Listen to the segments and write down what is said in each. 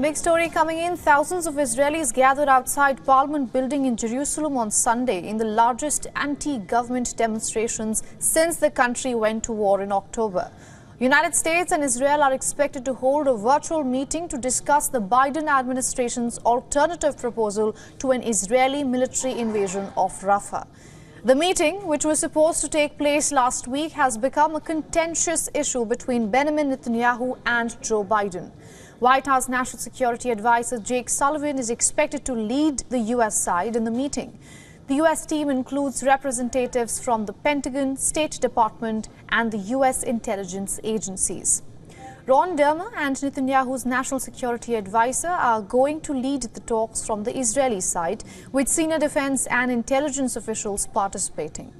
Big story coming in. Thousands of Israelis gathered outside Parliament building in Jerusalem on Sunday in the largest anti-government demonstrations since the country went to war in October. United States and Israel are expected to hold a virtual meeting to discuss the Biden administration's alternative proposal to an Israeli military invasion of Rafah. The meeting, which was supposed to take place last week, has become a contentious issue between Benjamin Netanyahu and Joe Biden. White House National Security Advisor Jake Sullivan is expected to lead the U.S. side in the meeting. The U.S. team includes representatives from the Pentagon, State Department, and the U.S. intelligence agencies. Ron Dermer and Netanyahu's National Security Advisor are going to lead the talks from the Israeli side, with senior defense and intelligence officials participating.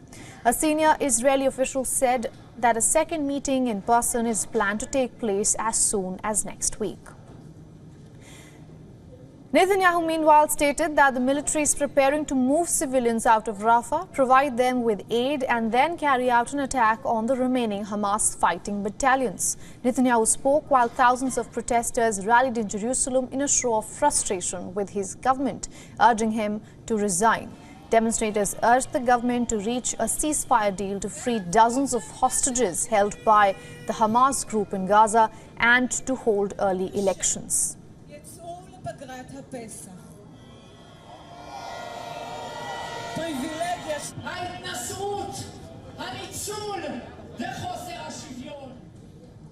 A senior Israeli official said that a second meeting in person is planned to take place as soon as next week. Netanyahu meanwhile stated that the military is preparing to move civilians out of Rafah, provide them with aid and then carry out an attack on the remaining Hamas fighting battalions. Netanyahu spoke while thousands of protesters rallied in Jerusalem in a show of frustration with his government, urging him to resign. Demonstrators urged the government to reach a ceasefire deal to free dozens of hostages held by the Hamas group in Gaza and to hold early elections. פגרת הפסח. פריבילגיה, ההתנשאות, הניצול וחוסר השוויון.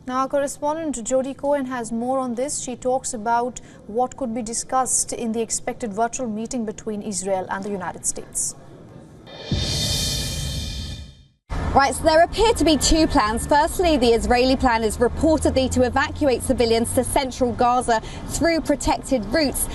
Now, our correspondent Jody Cohen has more on this. She talks about what could be discussed in the expected virtual meeting between Israel and the United States. Right, so there appear to be two plans. Firstly, the Israeli plan is reportedly to evacuate civilians to central Gaza through protected routes,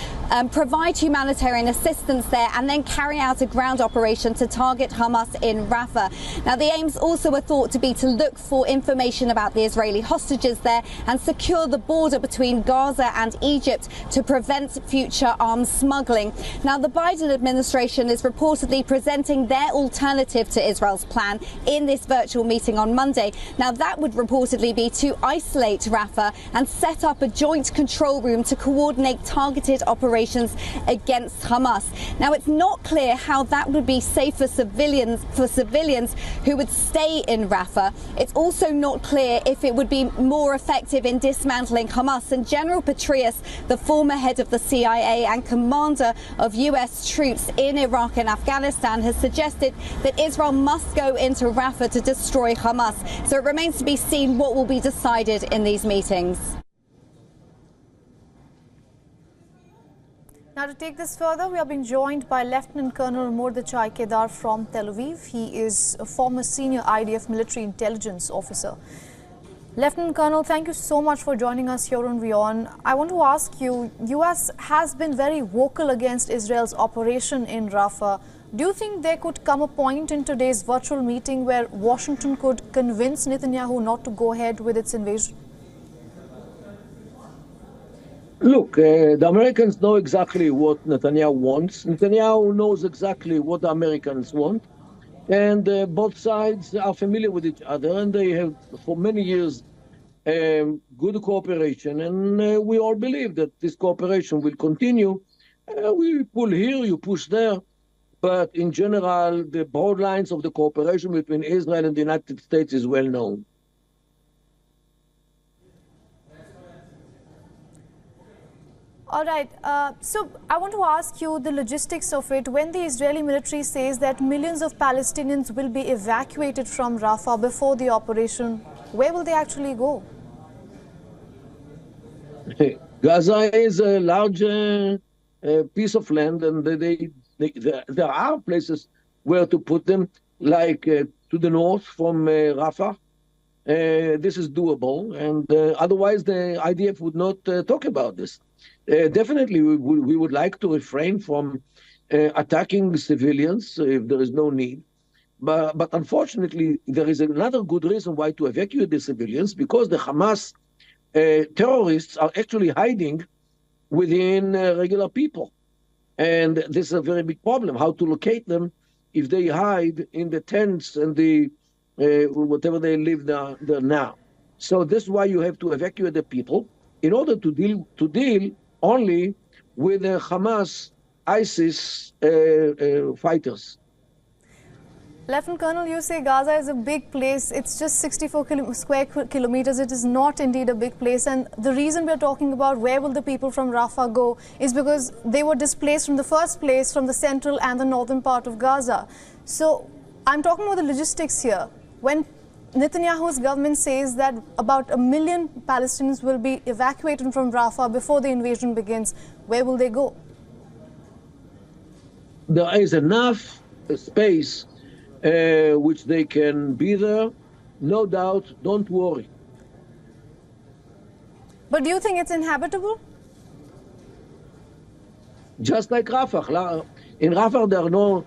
provide humanitarian assistance there, and then carry out a ground operation to target Hamas in Rafah. Now, the aims also are thought to be to look for information about the Israeli hostages there and secure the border between Gaza and Egypt to prevent future arms smuggling. Now, the Biden administration is reportedly presenting their alternative to Israel's plan in this virtual meeting on Monday. Now, that would reportedly be to isolate Rafah and set up a joint control room to coordinate targeted operations against Hamas. Now, it's not clear how that would be safe for civilians who would stay in Rafah. It's also not clear if it would be more effective in dismantling Hamas. And General Petraeus, the former head of the CIA and commander of US troops in Iraq and Afghanistan, has suggested that Israel must go into Rafah to destroy Hamas. So it remains to be seen what will be decided in these meetings. Now, to take this further, we are being joined by Lieutenant Colonel Mordechai Kedar from Tel Aviv. He is a former senior IDF military intelligence officer. Lieutenant Colonel, thank you so much for joining us here on WION. I want to ask you, US has been very vocal against Israel's operation in Rafah. Do you think there could come a point in today's virtual meeting where Washington could convince Netanyahu not to go ahead with its invasion? Look, the Americans know exactly what Netanyahu wants. Netanyahu knows exactly what the Americans want. And both sides are familiar with each other, and they have, for many years, good cooperation. And we all believe that this cooperation will continue. We pull here, you push there. But in general, the broad lines of the cooperation between Israel and the United States is well known. All right. So I want to ask you the logistics of it. When the Israeli military says that millions of Palestinians will be evacuated from Rafah before the operation, where will they actually go? Gaza is a large piece of land, and there are places where to put them, like to the north from Rafah. This is doable, and otherwise the IDF would not talk about this. Definitely, we would like to refrain from attacking civilians if there is no need. But unfortunately, there is another good reason why to evacuate the civilians, because the Hamas terrorists are actually hiding within regular people. And this is a very big problem, how to locate them if they hide in the tents and the whatever they live there now. So this is why you have to evacuate the people in order to deal only with the Hamas, ISIS fighters. Lieutenant Colonel, you say Gaza is a big place. It's just 64 square kilometers. It is not indeed a big place. And the reason we're talking about where will the people from Rafah go is because they were displaced from the first place from the central and the northern part of Gaza. So I'm talking about the logistics here. When Netanyahu's government says that about 1 million Palestinians will be evacuated from Rafah before the invasion begins, where will they go? There is enough space which they can be there, no doubt, don't worry. But do you think it's inhabitable? Just like Rafah. In Rafah, there are no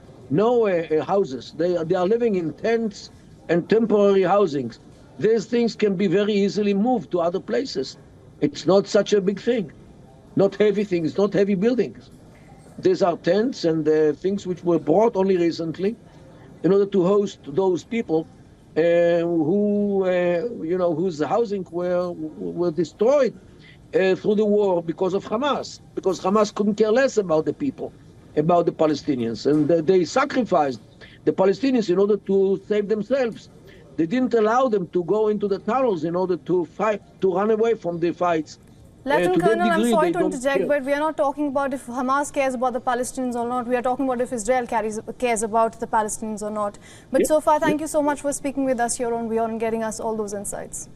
houses. They are living in tents and temporary housings. These things can be very easily moved to other places. It's not such a big thing. Not heavy things, not heavy buildings. These are tents and things which were brought only recently in order to host those people whose housing were destroyed through the war because of Hamas, because Hamas couldn't care less about the people, about the Palestinians, and they sacrificed the Palestinians in order to save themselves. They didn't allow them to go into the tunnels in order to fight, to run away from the fights. Lieutenant Colonel, I'm sorry to interject, but we are not talking about if Hamas cares about the Palestinians or not. We are talking about if Israel cares about the Palestinians or not. But so far, thank you so much for speaking with us here on WION and getting us all those insights.